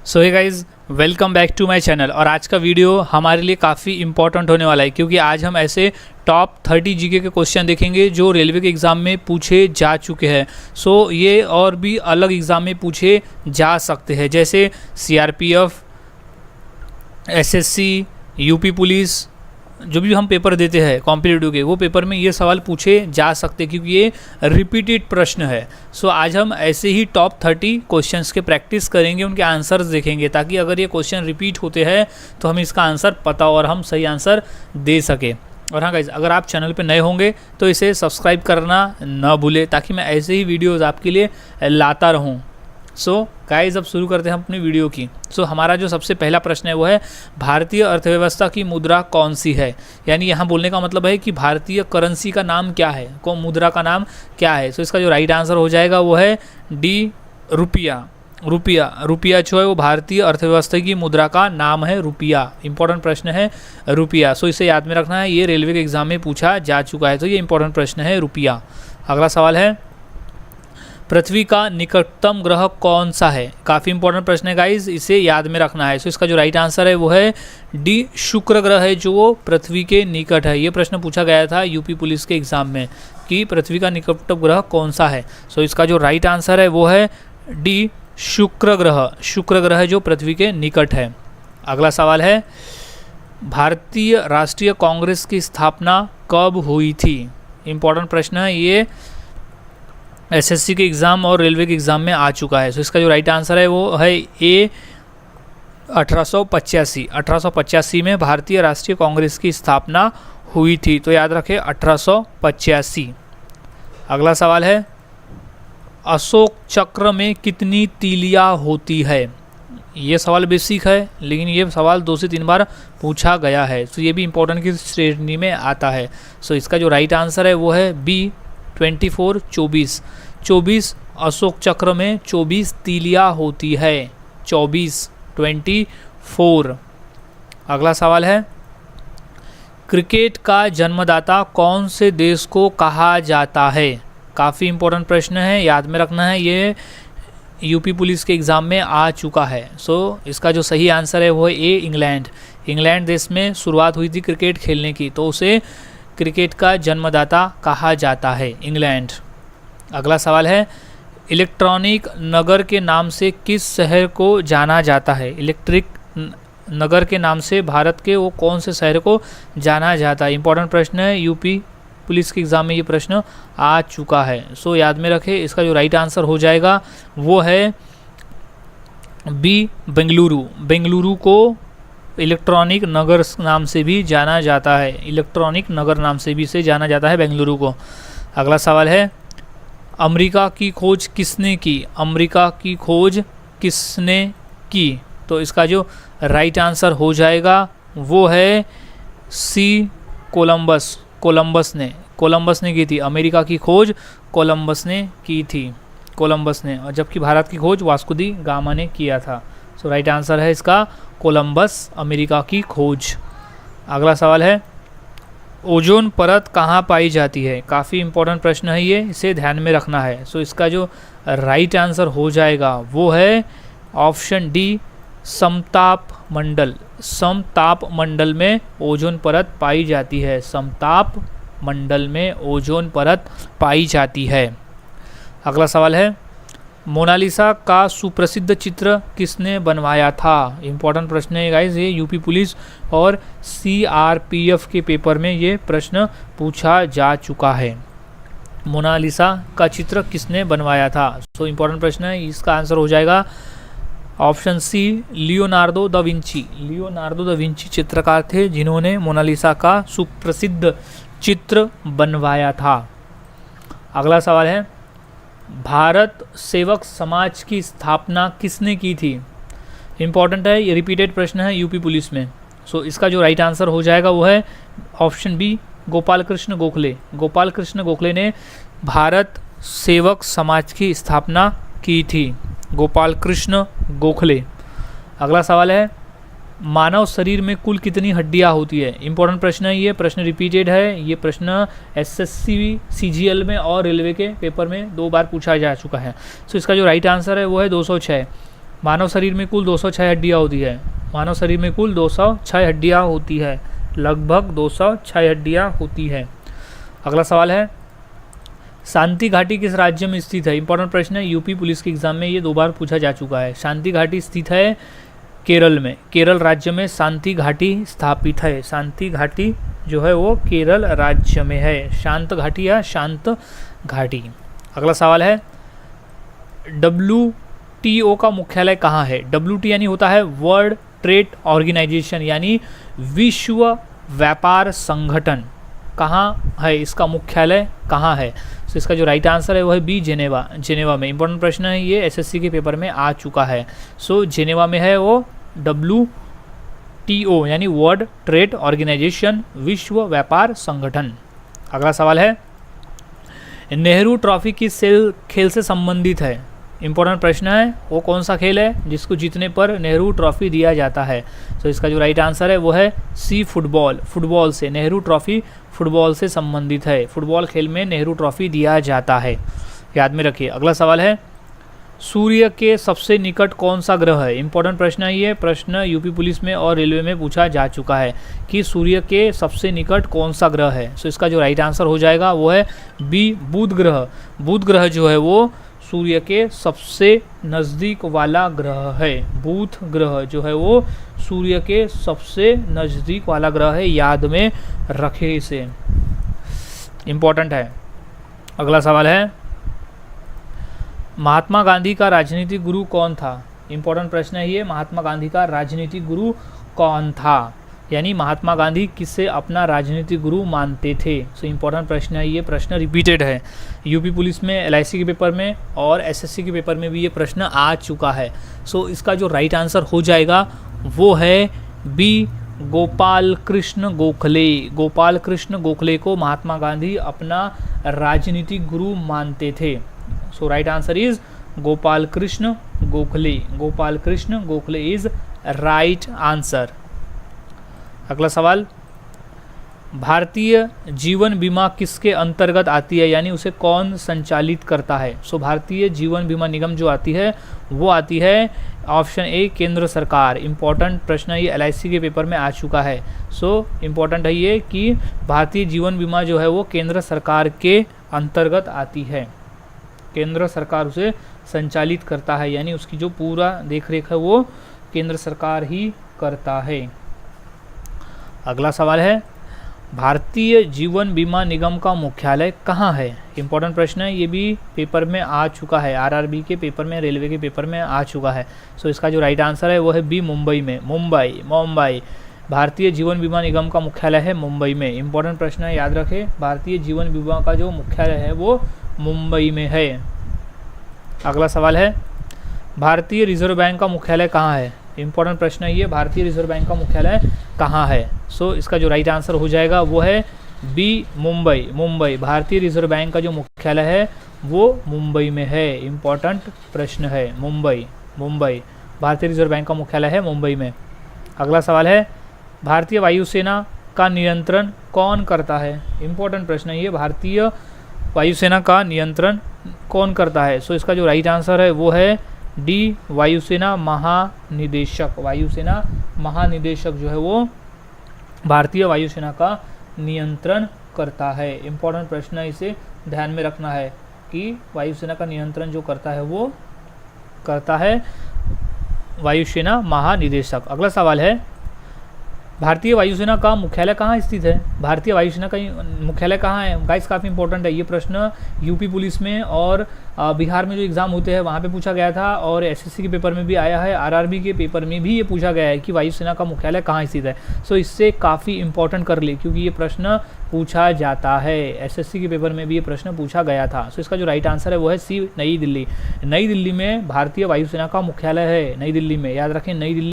So hey guys, welcome back to my channel. और आज का वीडियो हमारे लिए काफ़ी इंपॉर्टेंट होने वाला है क्योंकि आज हम ऐसे टॉप 30 जीके के क्वेश्चन देखेंगे जो रेलवे के एग्ज़ाम में पूछे जा चुके हैं। सो ये और भी अलग एग्ज़ाम में पूछे जा सकते हैं, जैसे सीआरपीएफ, एसएससी, यूपी पुलिस, जो भी हम पेपर देते हैं कॉम्पिटिटिव के, वो पेपर में ये सवाल पूछे जा सकते हैं क्योंकि ये रिपीटेड प्रश्न है। सो आज हम ऐसे ही टॉप 30 क्वेश्चंस के प्रैक्टिस करेंगे, उनके आंसर्स देखेंगे ताकि अगर ये क्वेश्चन रिपीट होते हैं तो हमें इसका आंसर पता और हम सही आंसर दे सके। और हाँ गाइज, अगर आप चैनल पे नए होंगे तो इसे सब्सक्राइब करना न भूलें ताकि मैं ऐसे ही वीडियोज़ आपके लिए लाता रहूँ। सो गाइज, अब शुरू करते हैं अपनी वीडियो की। हमारा जो सबसे पहला प्रश्न है वो है, भारतीय अर्थव्यवस्था की मुद्रा कौन सी है। यानी यहाँ बोलने का मतलब है कि भारतीय करेंसी का नाम क्या है, कौन मुद्रा का नाम क्या है। इसका जो राइट आंसर हो जाएगा वो है डी, रुपया। रुपया जो है वो भारतीय अर्थव्यवस्था की मुद्रा का नाम है, रुपया। इंपॉर्टेंट प्रश्न है रुपया। इसे याद में रखना है, ये रेलवे के एग्जाम में पूछा जा चुका है, तो ये इंपॉर्टेंट प्रश्न है रुपया। अगला सवाल है, पृथ्वी का निकटतम ग्रह कौन सा है। काफ़ी इंपॉर्टेंट प्रश्न है गाइज, इसे याद में रखना है। इसका जो राइट आंसर है वो है डी, शुक्र ग्रह है जो वो पृथ्वी के निकट है। ये प्रश्न पूछा गया था यूपी पुलिस के एग्जाम में कि पृथ्वी का निकटतम ग्रह कौन सा है। इसका जो राइट आंसर है वो है डी, शुक्र ग्रह जो पृथ्वी के निकट है। अगला सवाल है, भारतीय राष्ट्रीय कांग्रेस की स्थापना कब हुई थी। इंपॉर्टेंट प्रश्न है ये, एसएससी के एग्ज़ाम और रेलवे के एग्ज़ाम में आ चुका है। इसका जो राइट आंसर है वो है ए, 1885 में भारतीय राष्ट्रीय कांग्रेस की स्थापना हुई थी। तो याद रखें 1885। अगला सवाल है, अशोक चक्र में कितनी तीलियाँ होती है। ये सवाल बेसिक है लेकिन ये सवाल 2 से 3 बार पूछा गया है, ये भी इंपॉर्टेंट की श्रेणी में आता है। इसका जो राइट आंसर है वो है बी, 24। अशोक चक्र में 24 तीलियाँ होती है, 24। अगला सवाल है, क्रिकेट का जन्मदाता कौन से देश को कहा जाता है। काफ़ी इंपॉर्टेंट प्रश्न है, याद में रखना है, ये यूपी पुलिस के एग्ज़ाम में आ चुका है। इसका जो सही आंसर है वो है ए, इंग्लैंड देश में शुरुआत हुई थी क्रिकेट खेलने की, तो उसे क्रिकेट का जन्मदाता कहा जाता है, इंग्लैंड। अगला सवाल है, इलेक्ट्रॉनिक नगर के नाम से किस शहर को जाना जाता है। इलेक्ट्रिक नगर के नाम से भारत के वो कौन से शहर को जाना जाता है। इंपॉर्टेंट प्रश्न है, यूपी पुलिस के एग्ज़ाम में ये प्रश्न आ चुका है। याद में रखें, इसका जो राइट आंसर हो जाएगा वो है बी, बेंगलुरु को इलेक्ट्रॉनिक नगर नाम से भी जाना जाता है, इलेक्ट्रॉनिक नगर नाम से भी इसे जाना जाता है, बेंगलुरु को। अगला सवाल है, अमेरिका की खोज किसने की। तो इसका जो राइट आंसर हो जाएगा वो है सी, कोलंबस ने की थी। अमेरिका की खोज कोलंबस ने की थी, और जबकि भारत की खोज वास्को दी गामा ने किया था। राइट आंसर है इसका कोलंबस, अमेरिका की खोज। अगला सवाल है, ओजोन परत कहाँ पाई जाती है। काफ़ी इंपॉर्टेंट प्रश्न है ये, इसे ध्यान में रखना है। इसका जो राइट आंसर हो जाएगा वो है ऑप्शन डी, समताप मंडल में ओजोन परत पाई जाती है, समताप मंडल में ओजोन परत पाई जाती है। अगला सवाल है, मोनालिसा का सुप्रसिद्ध चित्र किसने बनवाया था। इंपॉर्टेंट प्रश्न है गाइज, ये यूपी पुलिस और सीआरपीएफ के पेपर में ये प्रश्न पूछा जा चुका है। मोनालिसा का चित्र किसने बनवाया था। इंपॉर्टेंट प्रश्न है, इसका आंसर हो जाएगा option C, Leonardo da Vinci चित्रकार थे जिन्होंने मोनालिसा का सुप्रसिद्ध चित्र बनवाया था। अगला सवाल है, भारत सेवक समाज की स्थापना किसने की थी। इंपॉर्टेंट है, ये रिपीटेड प्रश्न है यूपी पुलिस में। इसका जो राइट आंसर हो जाएगा वो है ऑप्शन बी, गोपाल कृष्ण गोखले ने भारत सेवक समाज की स्थापना की थी, गोपाल कृष्ण गोखले। अगला सवाल है, मानव शरीर में कुल कितनी हड्डियां होती है। इंपॉर्टेंट प्रश्न है, ये प्रश्न रिपीटेड है, ये प्रश्न एसएससी, सीजीएल में और रेलवे के पेपर में 2 बार पूछा जा चुका है। इसका जो राइट आंसर है वो है 206। मानव शरीर में कुल 206 हड्डियाँ होती है। मानव शरीर में कुल 206 हड्डियाँ होती है, लगभग 206 हड्डियाँ होती है। अगला सवाल है, शांति घाटी किस राज्य में स्थित है? इंपॉर्टेंट प्रश्न है, यूपी पुलिस के एग्जाम में ये 2 बार पूछा जा चुका है। शांति घाटी स्थित है केरल में, केरल राज्य में शांति घाटी स्थापित है। शांति घाटी जो है वो केरल राज्य में है, शांत घाटी या शांत घाटी। अगला सवाल है, WTO का मुख्यालय कहाँ है? WTO यानी होता है वर्ल्ड ट्रेड ऑर्गेनाइजेशन, यानी विश्व व्यापार संगठन। कहाँ है इसका मुख्यालय, कहाँ है? तो इसका जो राइट आंसर है वो है बी, जेनेवा। जेनेवा में। इंपॉर्टेंट प्रश्न है ये, एसएससी के पेपर में आ चुका है। सो जेनेवा में है वो WTO यानी वर्ल्ड ट्रेड ऑर्गेनाइजेशन, विश्व व्यापार संगठन। अगला सवाल है, नेहरू ट्रॉफी किस खेल से संबंधित है? इंपॉर्टेंट प्रश्न है, वो कौन सा खेल है जिसको जीतने पर नेहरू ट्रॉफी दिया जाता है? तो इसका जो राइट आंसर है वो है सी, फुटबॉल। फुटबॉल से नेहरू ट्रॉफी फुटबॉल से संबंधित है। फुटबॉल खेल में नेहरू ट्रॉफी दिया जाता है, याद में रखिए। अगला सवाल है, सूर्य के सबसे निकट कौन सा ग्रह है? इंपॉर्टेंट प्रश्न है ये, प्रश्न यूपी पुलिस में और रेलवे में पूछा जा चुका है कि सूर्य के सबसे निकट कौन सा ग्रह है। सो इसका जो राइट आंसर हो जाएगा वो है बी, बुध ग्रह। बुध ग्रह जो है वो सूर्य के सबसे नज़दीक वाला ग्रह है। बुध ग्रह जो है वो सूर्य के सबसे नज़दीक वाला ग्रह है, याद में रखे इसे, इम्पोर्टेंट है। अगला सवाल है, महात्मा गांधी का राजनीतिक गुरु कौन था? इंपॉर्टेंट प्रश्न है ये, महात्मा गांधी का राजनीतिक गुरु कौन था? यानी महात्मा गांधी किससे अपना राजनीतिक गुरु मानते थे? सो इंपॉर्टेंट प्रश्न है ये, प्रश्न रिपीटेड है यूपी पुलिस में, एलआईसी के पेपर में और एसएससी के पेपर में भी ये प्रश्न आ चुका है। सो इसका जो राइट आंसर हो जाएगा वो है बी, गोपाल कृष्ण गोखले। गोपाल कृष्ण गोखले को महात्मा गांधी अपना राजनीतिक गुरु मानते थे। So right answer is Gopal Krishna Gokhale. Gopal Krishna Gokhale is right answer. अगला सवाल, भारतीय जीवन बीमा किसके अंतर्गत आती है, यानी उसे कौन संचालित करता है? सो भारतीय जीवन बीमा निगम जो आती है वो आती है ऑप्शन ए, केंद्र सरकार। इंपॉर्टेंट प्रश्न है ये, एलआईसी के पेपर में आ चुका है। सो इम्पॉर्टेंट है ये कि भारतीय जीवन बीमा जो है वो केंद्र सरकार के अंतर्गत आती है, केंद्र सरकार उसे संचालित करता है, यानी उसकी जो पूरा देखरेख है वो केंद्र सरकार ही करता है। अगला सवाल है, भारतीय जीवन बीमा निगम का मुख्यालय कहाँ है? इंपॉर्टेंट प्रश्न है, ये भी पेपर में आ चुका है, आरआरबी के पेपर में, रेलवे के पेपर में आ चुका है। सो इसका जो राइट आंसर है वो है बी, मुंबई में। मुंबई भारतीय जीवन बीमा निगम का मुख्यालय है मुंबई में। इंपॉर्टेंट प्रश्न है, याद रखें, भारतीय जीवन बीमा का जो मुख्यालय है वो मुंबई में है। अगला सवाल है, भारतीय रिजर्व बैंक का मुख्यालय कहाँ है? इंपॉर्टेंट प्रश्न है ये, भारतीय रिजर्व बैंक का मुख्यालय कहाँ है? सो इसका जो राइट आंसर हो जाएगा वो है बी, मुंबई। भारतीय रिजर्व बैंक का जो मुख्यालय है वो मुंबई में है। इंपॉर्टेंट प्रश्न है, मुंबई भारतीय रिजर्व बैंक का मुख्यालय है मुंबई में। अगला सवाल है, भारतीय वायुसेना का नियंत्रण कौन करता है? इंपॉर्टेंट प्रश्न है ये, भारतीय वायुसेना का नियंत्रण कौन करता है? सो इसका जो राइट आंसर है वो है डी, वायुसेना महानिदेशक। वायुसेना महानिदेशक जो है वो भारतीय वायुसेना का नियंत्रण करता है। इंपॉर्टेंट प्रश्न है, इसे ध्यान में रखना है कि वायुसेना का नियंत्रण जो करता है वो करता है वायुसेना महानिदेशक। अगला सवाल है, भारतीय वायुसेना का मुख्यालय कहाँ स्थित है? भारतीय वायुसेना का मुख्यालय कहाँ है? गाइस काफ़ी इंपॉर्टेंट है ये प्रश्न, यूपी पुलिस में और बिहार में जो एग्ज़ाम होते हैं वहाँ पे पूछा गया था, और एसएससी के पेपर में भी आया है, आरआरबी के पेपर में भी ये पूछा गया है कि वायुसेना का मुख्यालय कहाँ स्थित है। सो इससे काफ़ी इंपॉर्टेंट कर ले, क्योंकि ये प्रश्न पूछा जाता है, एसएससी के पेपर में भी ये प्रश्न पूछा गया था। सो इसका जो राइट आंसर है वो है सी, नई दिल्ली। नई दिल्ली में भारतीय वायुसेना का मुख्यालय है, नई दिल्ली में, याद रखें, नई दिल्ली